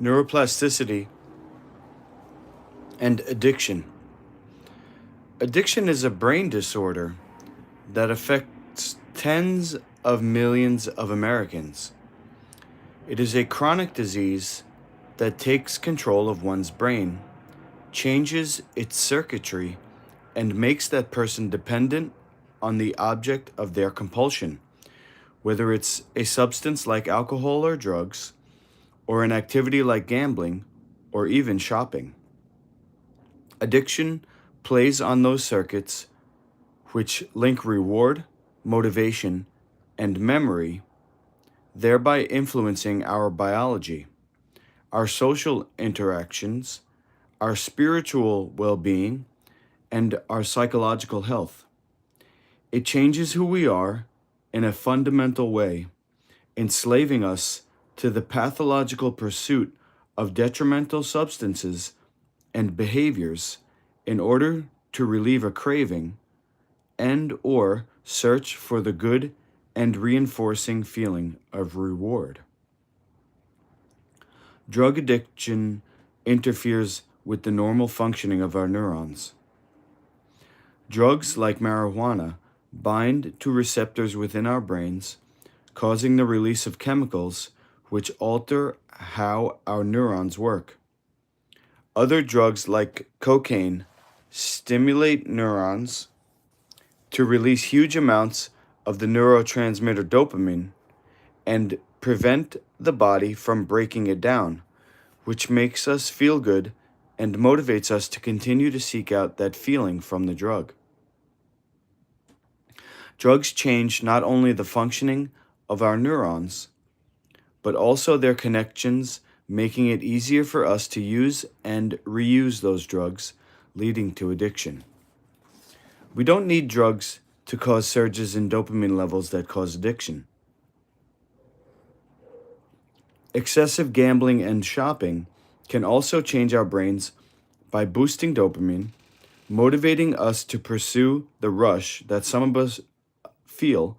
Neuroplasticity, and addiction. Addiction is a brain disorder that affects tens of millions of Americans. It is a chronic disease that takes control of one's brain, changes its circuitry, and makes that person dependent on the object of their compulsion, whether it's a substance like alcohol or drugs, or an activity like gambling, or even shopping. Addiction plays on those circuits which link reward, motivation, and memory, thereby influencing our biology, our social interactions, our spiritual well being, and our psychological health. It changes who we are in a fundamental way, enslaving us to the pathological pursuit of detrimental substances and behaviors in order to relieve a craving and or search for the good and reinforcing feeling of reward. Drug addiction interferes with the normal functioning of our neurons. Drugs like marijuana bind to receptors within our brains, causing the release of chemicals which alter how our neurons work. Other drugs like cocaine stimulate neurons to release huge amounts of the neurotransmitter dopamine and prevent the body from breaking it down, which makes us feel good and motivates us to continue to seek out that feeling from the drug. Drugs change not only the functioning of our neurons, but also their connections, making it easier for us to use and reuse those drugs, leading to addiction. We don't need drugs to cause surges in dopamine levels that cause addiction. Excessive gambling and shopping can also change our brains by boosting dopamine, motivating us to pursue the rush that some of us feel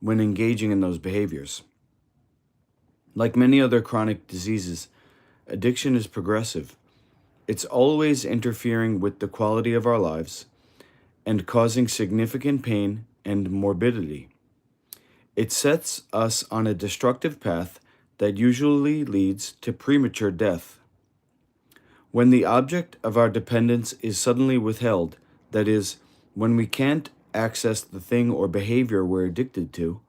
when engaging in those behaviors. Like many other chronic diseases, addiction is progressive. It's always interfering with the quality of our lives and causing significant pain and morbidity. It sets us on a destructive path that usually leads to premature death. When the object of our dependence is suddenly withheld, that is, when we can't access the thing or behavior we're addicted to,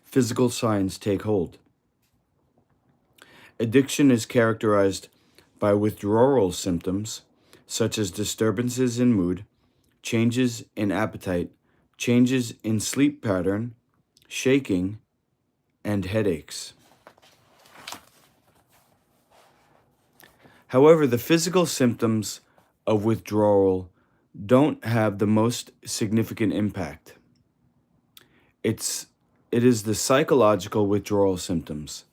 physical signs take hold. Addiction is characterized by withdrawal symptoms such as disturbances in mood, changes in appetite, changes in sleep pattern, shaking, and headaches. However, the physical symptoms of withdrawal don't have the most significant impact. It is the psychological withdrawal symptoms,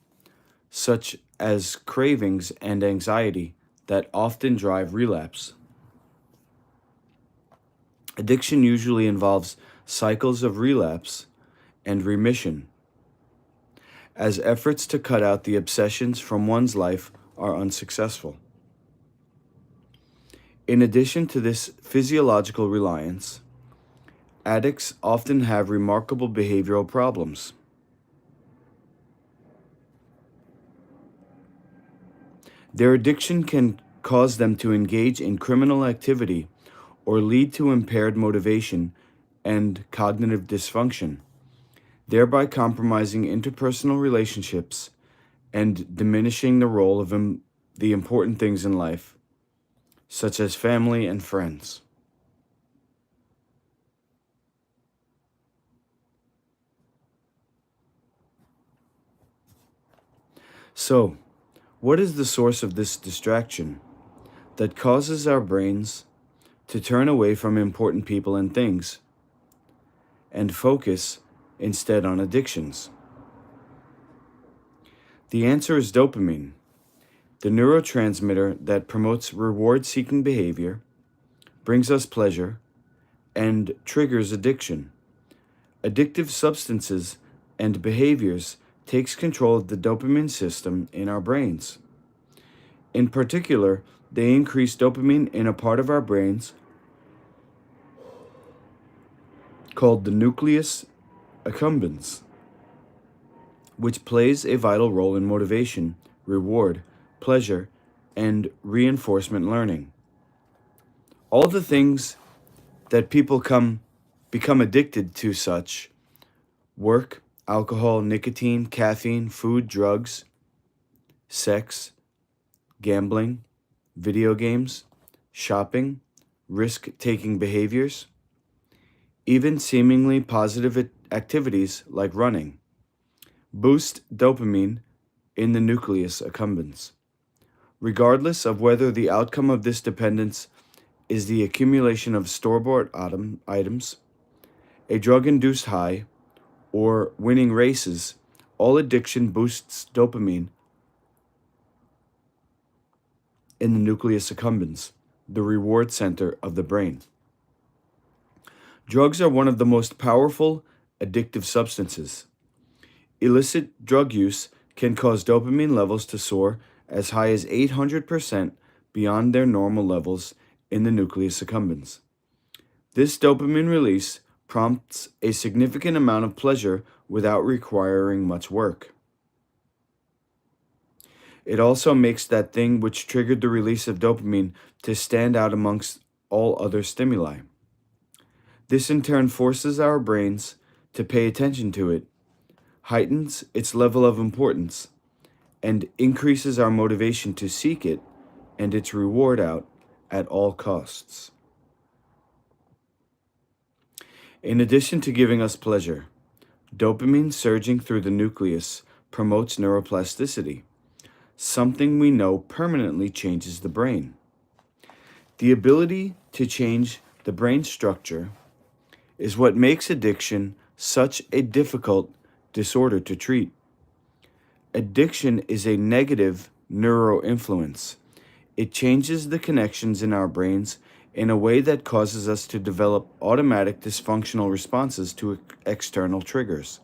such as cravings and anxiety, that often drive relapse. Addiction usually involves cycles of relapse and remission, as efforts to cut out the obsessions from one's life are unsuccessful. In addition to this physiological reliance, addicts often have remarkable behavioral problems. Their addiction can cause them to engage in criminal activity or lead to impaired motivation and cognitive dysfunction, thereby compromising interpersonal relationships and diminishing the role of the important things in life, such as family and friends. So, what is the source of this distraction that causes our brains to turn away from important people and things and focus instead on addictions? The answer is dopamine, the neurotransmitter that promotes reward-seeking behavior, brings us pleasure, and triggers addiction. Addictive substances and behaviors takes control of the dopamine system in our brains. In particular, they increase dopamine in a part of our brains called the nucleus accumbens, which plays a vital role in motivation, reward, pleasure, and reinforcement learning. All the things that people become addicted to, such work, alcohol, nicotine, caffeine, food, drugs, sex, gambling, video games, shopping, risk-taking behaviors, even seemingly positive activities like running, boost dopamine in the nucleus accumbens. Regardless of whether the outcome of this dependence is the accumulation of store-bought items, a drug-induced high, or winning races, all addiction boosts dopamine in the nucleus accumbens, the reward center of the brain. Drugs are one of the most powerful addictive substances. Illicit drug use can cause dopamine levels to soar as high as 800% beyond their normal levels in the nucleus accumbens. This dopamine release prompts a significant amount of pleasure without requiring much work. It also makes that thing which triggered the release of dopamine to stand out amongst all other stimuli. This in turn forces our brains to pay attention to it, heightens its level of importance, and increases our motivation to seek it and its reward out at all costs. In addition to giving us pleasure, dopamine surging through the nucleus promotes neuroplasticity, something we know permanently changes the brain. The ability to change the brain structure is what makes addiction such a difficult disorder to treat. Addiction is a negative neuroinfluence. It changes the connections in our brains in a way that causes us to develop automatic dysfunctional responses to external triggers.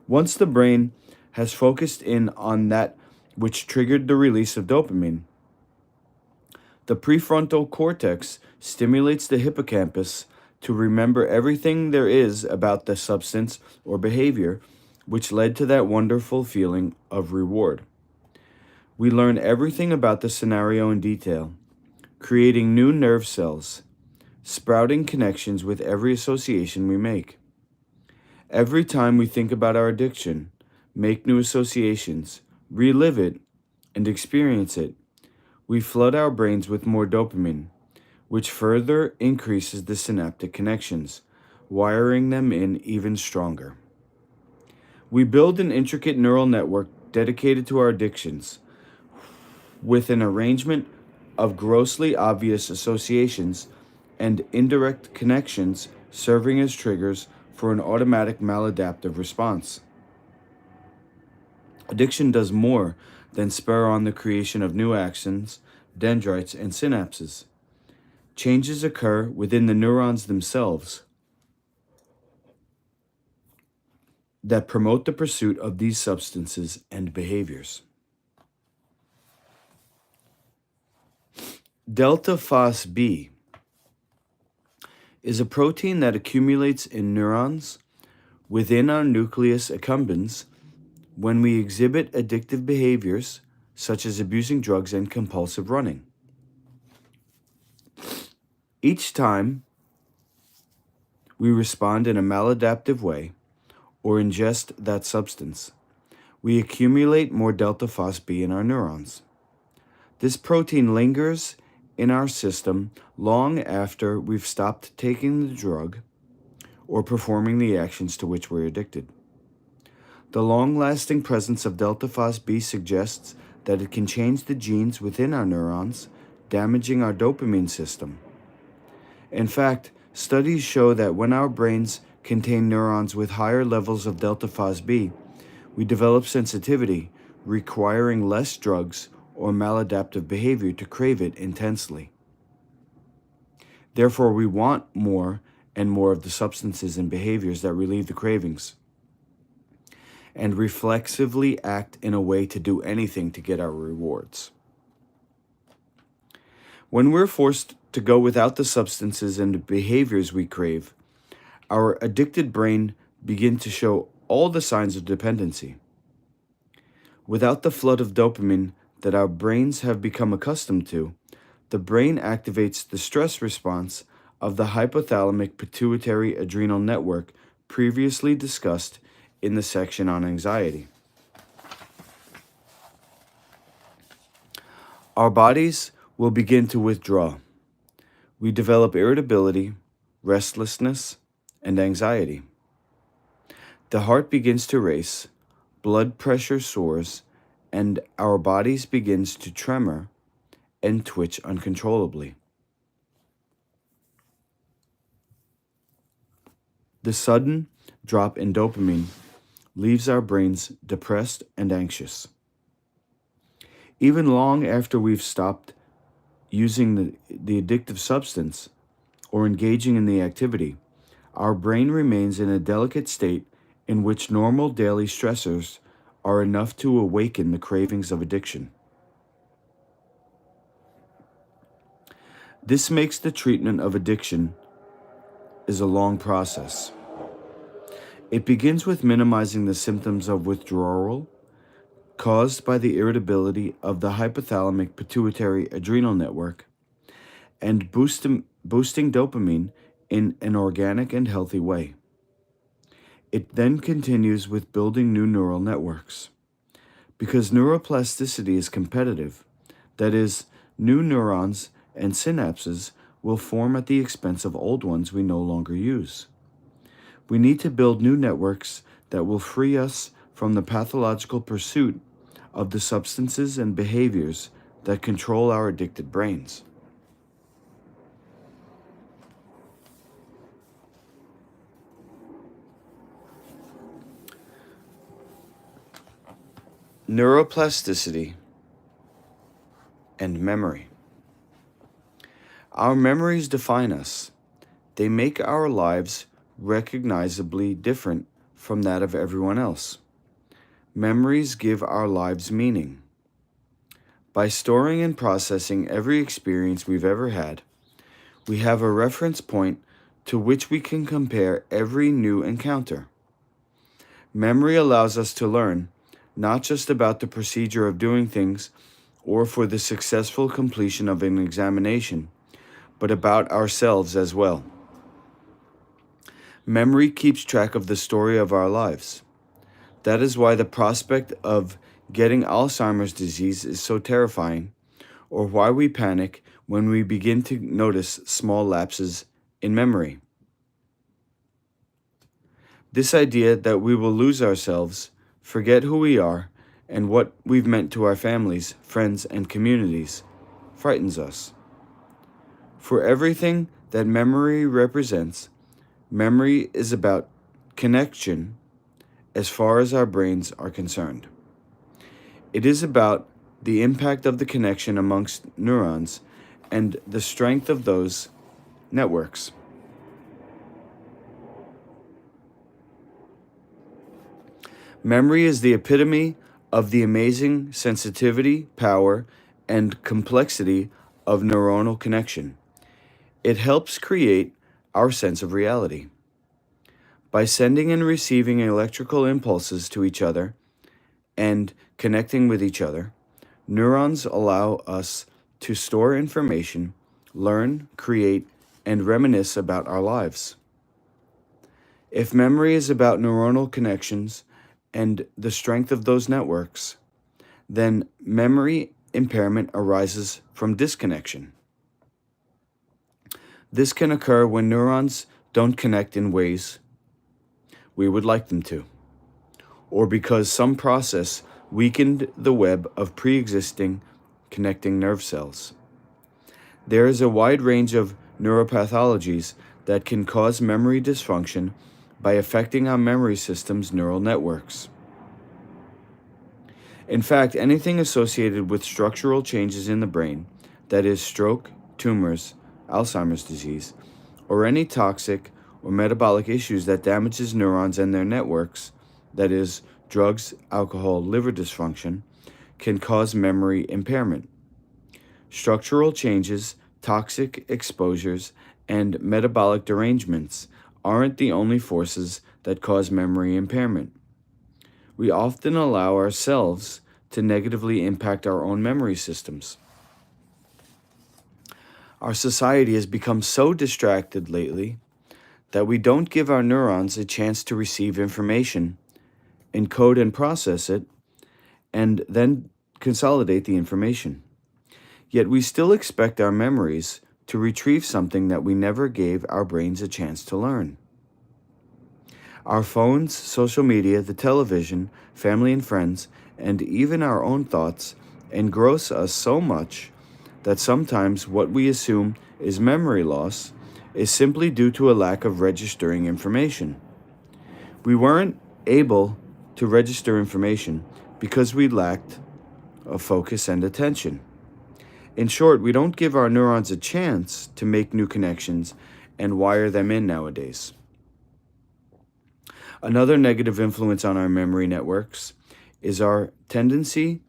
Once the brain has focused in on that which triggered the release of dopamine, the prefrontal cortex stimulates the hippocampus to remember everything there is about the substance or behavior which led to that wonderful feeling of reward. We learn everything about the scenario in detail, creating new nerve cells, sprouting connections with every association we make. Every time we think about our addiction, make new associations, relive it, and experience it, we flood our brains with more dopamine, which further increases the synaptic connections, wiring them in even stronger. We build an intricate neural network dedicated to our addictions, with an arrangement of grossly obvious associations and indirect connections serving as triggers for an automatic maladaptive response. Addiction does more than spur on the creation of new axons, dendrites, and synapses. Changes occur within the neurons themselves that promote the pursuit of these substances and behaviors. Delta Phos B is a protein that accumulates in neurons within our nucleus accumbens when we exhibit addictive behaviors such as abusing drugs and compulsive running. Each time we respond in a maladaptive way or ingest that substance, we accumulate more delta Phos B in our neurons. This protein lingers in our system long after we've stopped taking the drug or performing the actions to which we're addicted. The long-lasting presence of delta Phos B suggests that it can change the genes within our neurons, damaging our dopamine system. In fact, studies show that when our brains contain neurons with higher levels of delta Phos B, we develop sensitivity, requiring less drugs or maladaptive behavior to crave it intensely. Therefore, we want more and more of the substances and behaviors that relieve the cravings, and reflexively act in a way to do anything to get our rewards. When we're forced to go without the substances and behaviors we crave, our addicted brain begins to show all the signs of dependency. Without the flood of dopamine that our brains have become accustomed to, the brain activates the stress response of the hypothalamic pituitary adrenal network previously discussed in the section on anxiety. Our bodies will begin to withdraw. We develop irritability, restlessness, and anxiety. The heart begins to race, blood pressure soars, and our bodies begins to tremor and twitch uncontrollably. The sudden drop in dopamine leaves our brains depressed and anxious. Even long after we've stopped using the addictive substance or engaging in the activity, our brain remains in a delicate state in which normal daily stressors are enough to awaken the cravings of addiction. This makes the treatment of addiction is a long process. It begins with minimizing the symptoms of withdrawal caused by the irritability of the hypothalamic pituitary adrenal network and boosting dopamine in an organic and healthy way. It then continues with building new neural networks. Because neuroplasticity is competitive, that is, new neurons and synapses will form at the expense of old ones we no longer use. We need to build new networks that will free us from the pathological pursuit of the substances and behaviors that control our addicted brains. Neuroplasticity and memory. Our memories define us. They make our lives recognizably different from that of everyone else. Memories give our lives meaning. By storing and processing every experience we've ever had, we have a reference point to which we can compare every new encounter. Memory allows us to learn not just about the procedure of doing things or for the successful completion of an examination, but about ourselves as well. Memory keeps track of the story of our lives. That is why the prospect of getting Alzheimer's disease is so terrifying, or why we panic when we begin to notice small lapses in memory. This idea that we will lose ourselves, forget who we are, and what we've meant to our families, friends, and communities frightens us. For everything that memory represents, memory is about connection as far as our brains are concerned. It is about the impact of the connection amongst neurons and the strength of those networks. Memory is the epitome of the amazing sensitivity, power, and complexity of neuronal connection. It helps create our sense of reality. By sending and receiving electrical impulses to each other and connecting with each other, neurons allow us to store information, learn, create, and reminisce about our lives. If memory is about neuronal connections and the strength of those networks, then memory impairment arises from disconnection. This can occur when neurons don't connect in ways we would like them to, or because some process weakened the web of pre-existing connecting nerve cells. There is a wide range of neuropathologies that can cause memory dysfunction by affecting our memory system's neural networks. In fact, anything associated with structural changes in the brain, that is, stroke, tumors, Alzheimer's disease, or any toxic or metabolic issues that damages neurons and their networks, that is, drugs, alcohol, liver dysfunction, can cause memory impairment. Structural changes, toxic exposures, and metabolic derangements aren't the only forces that cause memory impairment. We often allow ourselves to negatively impact our own memory systems. Our society has become so distracted lately that we don't give our neurons a chance to receive information, encode and process it, and then consolidate the information. Yet we still expect our memories to retrieve something that we never gave our brains a chance to learn. Our phones, social media, the television, family and friends, and even our own thoughts engross us so much that sometimes what we assume is memory loss is simply due to a lack of registering information. We weren't able to register information because we lacked of focus and attention. In short, we don't give our neurons a chance to make new connections and wire them in nowadays. Another negative influence on our memory networks is our tendency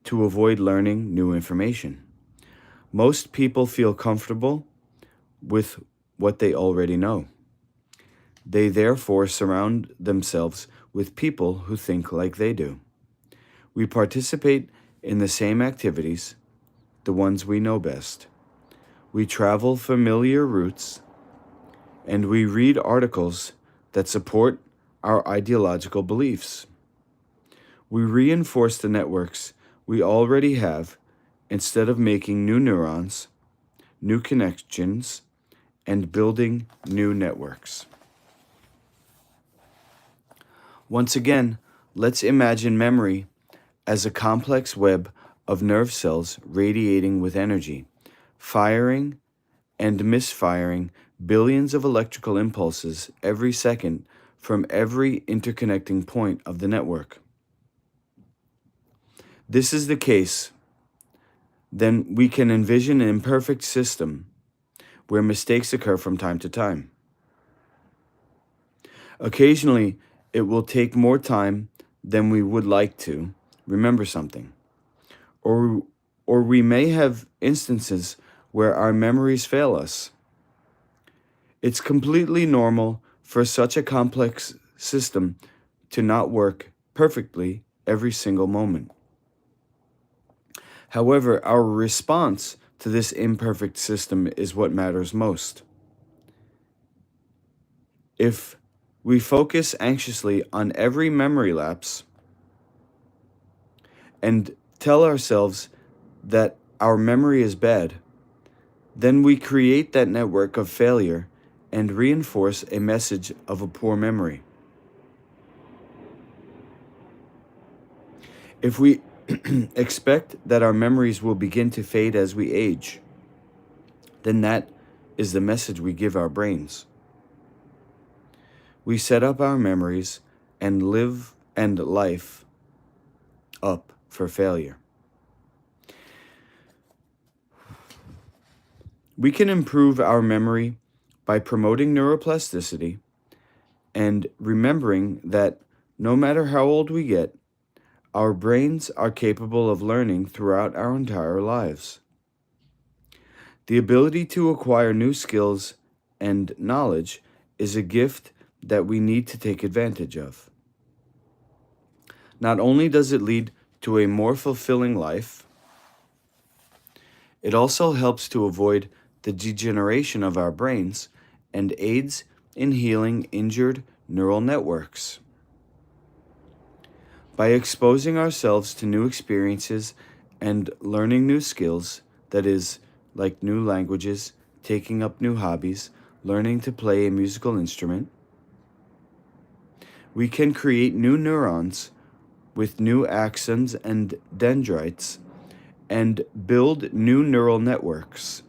to avoid learning new information. Most people feel comfortable with what they already know. They therefore surround themselves with people who think like they do. We participate in the same activities, the ones we know best. We travel familiar routes, and we read articles that support our ideological beliefs. We reinforce the networks we already have instead of making new neurons, new connections, and building new networks. Once again, let's imagine memory as a complex web of nerve cells radiating with energy, firing and misfiring billions of electrical impulses every second from every interconnecting point of the network. This is the case, then we can envision an imperfect system where mistakes occur from time to time. Occasionally, it will take more time than we would like to remember something. Or we may have instances where our memories fail us. It's completely normal for such a complex system to not work perfectly every single moment. However, our response to this imperfect system is what matters most. If we focus anxiously on every memory lapse and tell ourselves that our memory is bad, then we create that network of failure and reinforce a message of a poor memory. If we expect that our memories will begin to fade as we age, then that is the message we give our brains. We set up our memories and life up for failure. We can improve our memory by promoting neuroplasticity and remembering that no matter how old we get, our brains are capable of learning throughout our entire lives. The ability to acquire new skills and knowledge is a gift that we need to take advantage of. Not only does it lead to a more fulfilling life, it also helps to avoid the degeneration of our brains and aids in healing injured neural networks. By exposing ourselves to new experiences and learning new skills, that is, like new languages, taking up new hobbies, learning to play a musical instrument, we can create new neurons with new axons and dendrites and build new neural networks.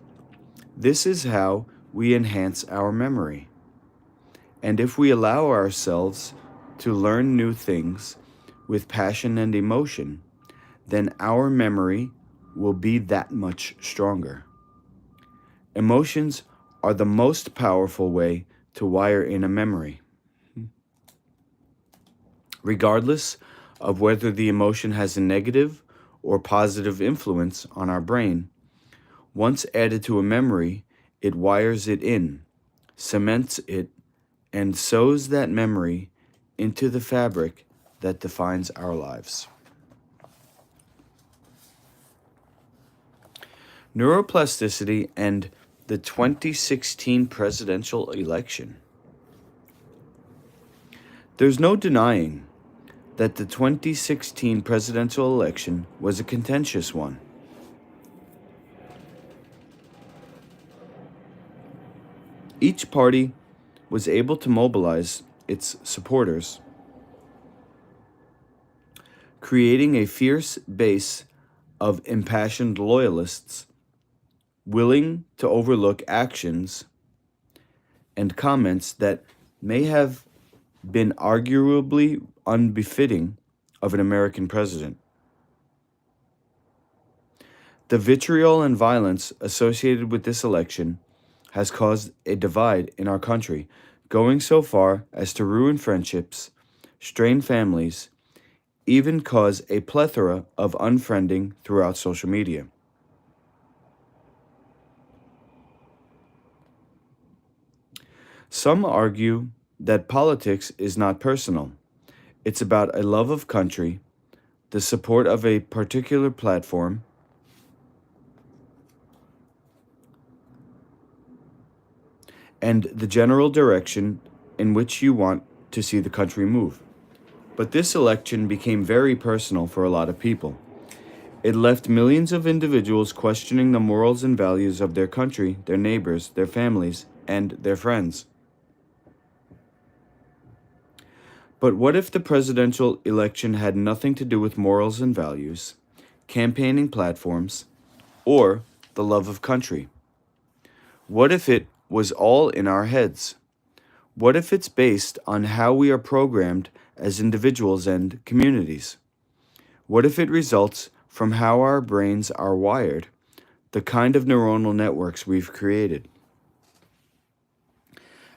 This is how we enhance our memory. And if we allow ourselves to learn new things with passion and emotion, then our memory will be that much stronger. Emotions are the most powerful way to wire in a memory. Regardless of whether the emotion has a negative or positive influence on our brain, once added to a memory, it wires it in, cements it, and sews that memory into the fabric that defines our lives. Neuroplasticity and the 2016 presidential election. There's no denying that the 2016 presidential election was a contentious one. Each party was able to mobilize its supporters, creating a fierce base of impassioned loyalists willing to overlook actions and comments that may have been arguably unbefitting of an American president. The vitriol and violence associated with this election has caused a divide in our country, going so far as to ruin friendships, strain families, even cause a plethora of unfriending throughout social media. Some argue that politics is not personal. It's about a love of country, the support of a particular platform, and the general direction in which you want to see the country move. But this election became very personal for a lot of people. It left millions of individuals questioning the morals and values of their country, their neighbors, their families, and their friends. But what if the presidential election had nothing to do with morals and values, campaigning platforms, or the love of country? What if it was all in our heads? What if it's based on how we are programmed as individuals and communities? What if it results from how our brains are wired, the kind of neuronal networks we've created?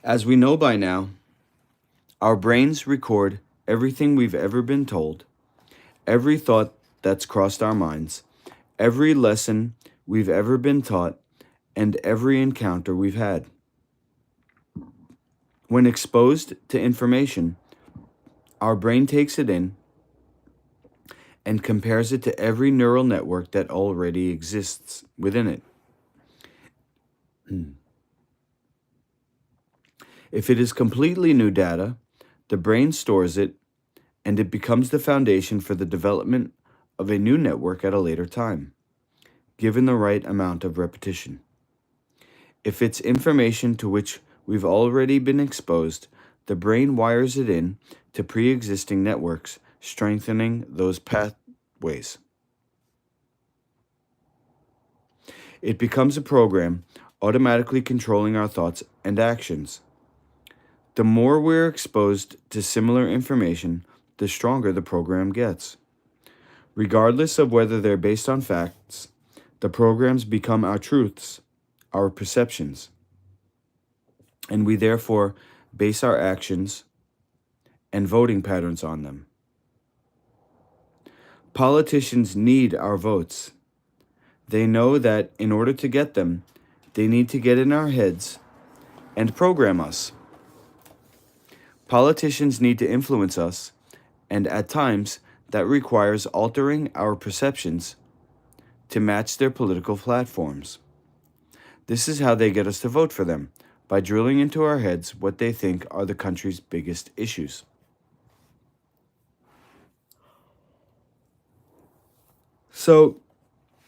As we know by now, our brains record everything we've ever been told, every thought that's crossed our minds, every lesson we've ever been taught, and every encounter we've had. When exposed to information, our brain takes it in and compares it to every neural network that already exists within it. If it is completely new data, the brain stores it, and it becomes the foundation for the development of a new network at a later time, given the right amount of repetition. If it's information to which we've already been exposed, the brain wires it in to pre-existing networks, strengthening those pathways. It becomes a program automatically controlling our thoughts and actions. The more we're exposed to similar information, the stronger the program gets. Regardless of whether they're based on facts, the programs become our truths, our perceptions, and we therefore base our actions and voting patterns on them. Politicians need our votes. They know that in order to get them, they need to get in our heads and program us. Politicians need to influence us, and at times that requires altering our perceptions to match their political platforms. This is how they get us to vote for them, by drilling into our heads what they think are the country's biggest issues. So,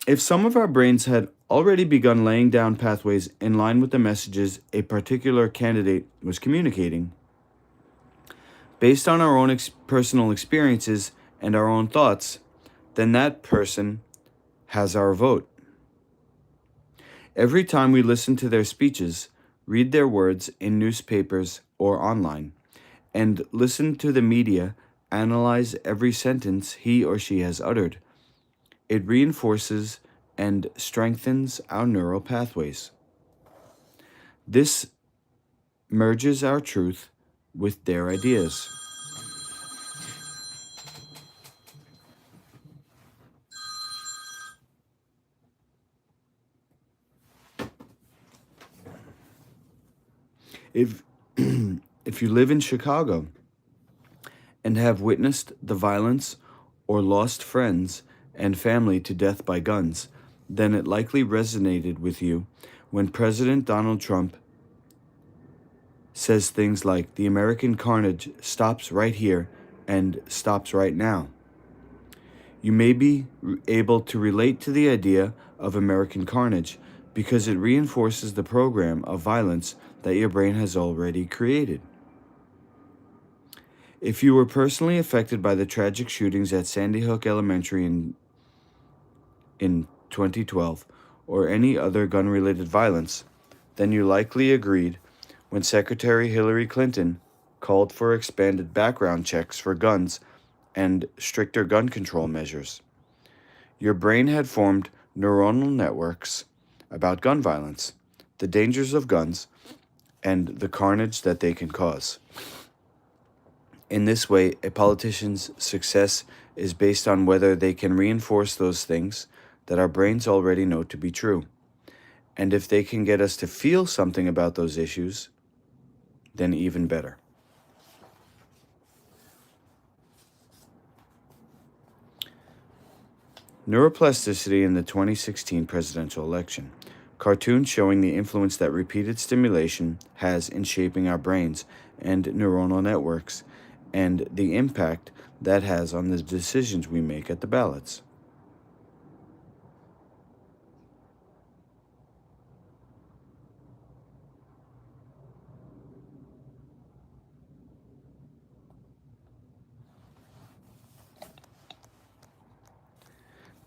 if some of our brains had already begun laying down pathways in line with the messages a particular candidate was communicating, based on our own personal experiences and our own thoughts, then that person has our vote. Every time we listen to their speeches, read their words in newspapers or online, and listen to the media analyze every sentence he or she has uttered, it reinforces and strengthens our neural pathways. This merges our truth with their ideas. If if you live in Chicago and have witnessed the violence or lost friends and family to death by guns, then it likely resonated with you when President Donald Trump says things like, "The American carnage stops right here and stops right now." You may be able to relate to the idea of American carnage because it reinforces the program of violence that your brain has already created. If you were personally affected by the tragic shootings at Sandy Hook Elementary in 2012 or any other gun-related violence, then you likely agreed when Secretary Hillary Clinton called for expanded background checks for guns and stricter gun control measures. Your brain had formed neuronal networks about gun violence, the dangers of guns, and the carnage that they can cause. In this way, a politician's success is based on whether they can reinforce those things that our brains already know to be true. And if they can get us to feel something about those issues, then even better. Neuroplasticity in the 2016 presidential election. Cartoons showing the influence that repeated stimulation has in shaping our brains and neuronal networks, and the impact that has on the decisions we make at the ballots.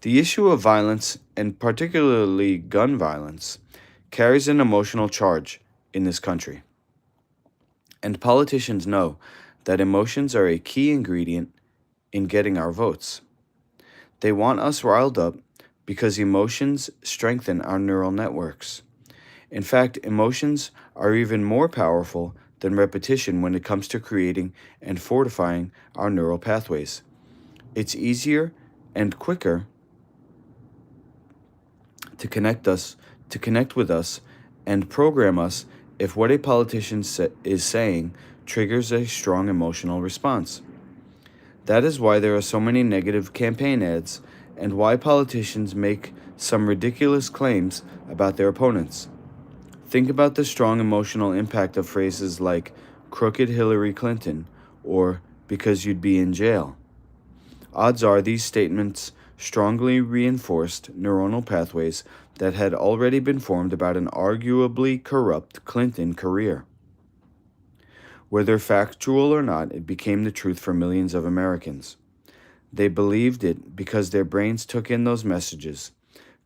The issue of violence, and particularly gun violence, carries an emotional charge in this country. And politicians know that emotions are a key ingredient in getting our votes. They want us riled up because emotions strengthen our neural networks. In fact, emotions are even more powerful than repetition when it comes to creating and fortifying our neural pathways. It's easier and quicker to connect with us and program us if what a politician is saying triggers a strong emotional response. That is why there are so many negative campaign ads and why politicians make some ridiculous claims about their opponents. Think about the strong emotional impact of phrases like "crooked Hillary Clinton" or "because you'd be in jail." Odds are these statements strongly reinforced neuronal pathways that had already been formed about an arguably corrupt Clinton career. Whether factual or not, it became the truth for millions of Americans. They believed it because their brains took in those messages,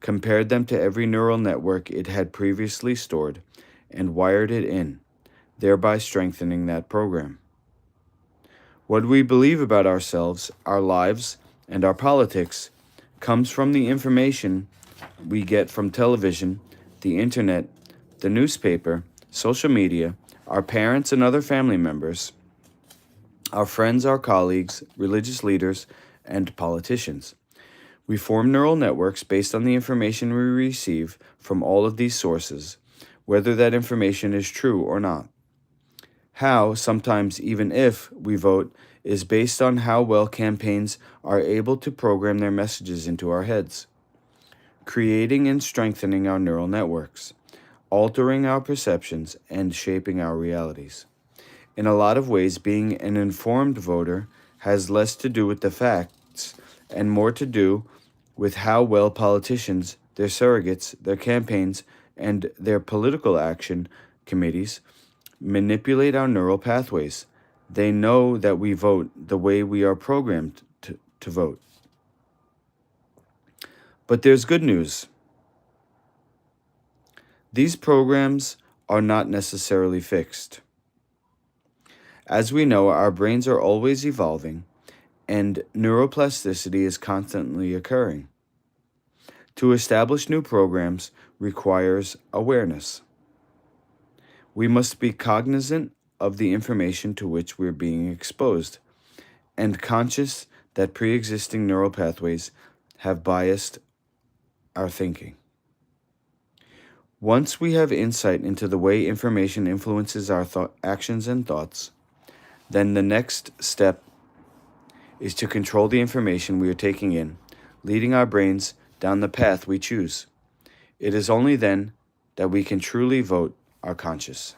compared them to every neural network it had previously stored, and wired it in, thereby strengthening that program. What we believe about ourselves, our lives, and our politics comes from the information we get from television, the internet, the newspaper, social media, our parents and other family members, our friends, our colleagues, religious leaders, and politicians. We form neural networks based on the information we receive from all of these sources, whether that information is true or not. How, sometimes even if, we vote is based on how well campaigns are able to program their messages into our heads, creating and strengthening our neural networks, altering our perceptions, and shaping our realities. In a lot of ways, being an informed voter has less to do with the facts and more to do with how well politicians, their surrogates, their campaigns, and their political action committees manipulate our neural pathways. They know that we vote the way we are programmed to vote. But there's good news. These programs are not necessarily fixed. As we know, our brains are always evolving, and neuroplasticity is constantly occurring. To establish new programs requires awareness. We must be cognizant of the information to which we're being exposed and conscious that pre-existing neural pathways have biased our thinking. Once we have insight into the way information influences our actions and thoughts, then the next step is to control the information we are taking in, leading our brains down the path we choose. It is only then that we can truly vote our conscience.